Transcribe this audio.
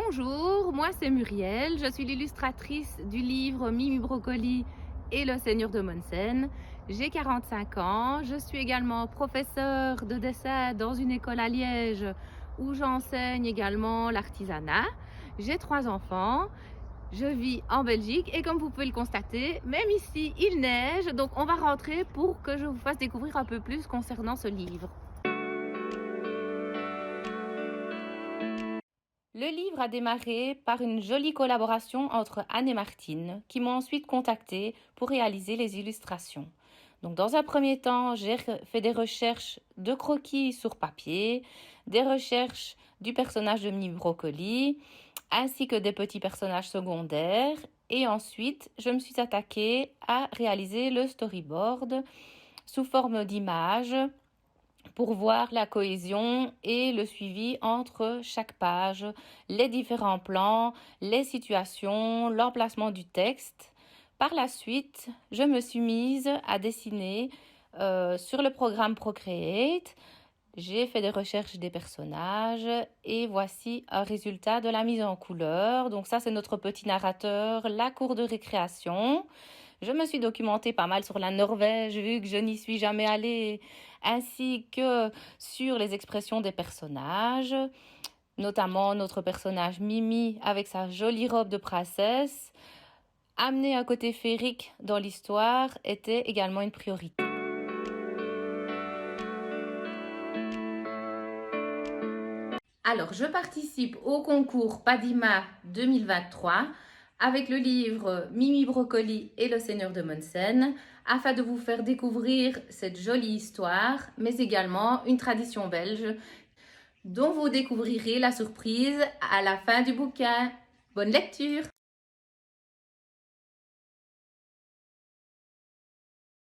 Bonjour, moi c'est Muriel, je suis l'illustratrice du livre Mimi Brocoli et le Seigneur de Monsen. J'ai 45 ans, je suis également professeure de dessin dans une école à Liège où j'enseigne également l'artisanat. J'ai 3 enfants, je vis en Belgique et comme vous pouvez le constater, même ici il neige, donc on va rentrer pour que je vous fasse découvrir un peu plus concernant ce livre. Le livre a démarré par une jolie collaboration entre Anne et Martine, qui m'ont ensuite contactée pour réaliser les illustrations. Donc, dans un premier temps, j'ai fait des recherches de croquis sur papier, des recherches du personnage de Mimi Brocoli, ainsi que des petits personnages secondaires. Et ensuite, je me suis attaquée à réaliser le storyboard sous forme d'images pour voir la cohésion et le suivi entre chaque page, les différents plans, les situations, l'emplacement du texte. Par la suite, je me suis mise à dessiner sur le programme Procreate. J'ai fait des recherches des personnages et voici un résultat de la mise en couleur. Donc ça, c'est notre petit narrateur, la cour de récréation. Je me suis documentée pas mal sur la Norvège, vu que je n'y suis jamais allée, ainsi que sur les expressions des personnages, notamment notre personnage Mimi avec sa jolie robe de princesse. Amener un côté féerique dans l'histoire était également une priorité. Alors, je participe au concours Padima 2023 avec le livre Mimi Brocoli et le Seigneur de Monsen afin de vous faire découvrir cette jolie histoire, mais également une tradition belge dont vous découvrirez la surprise à la fin du bouquin. Bonne lecture!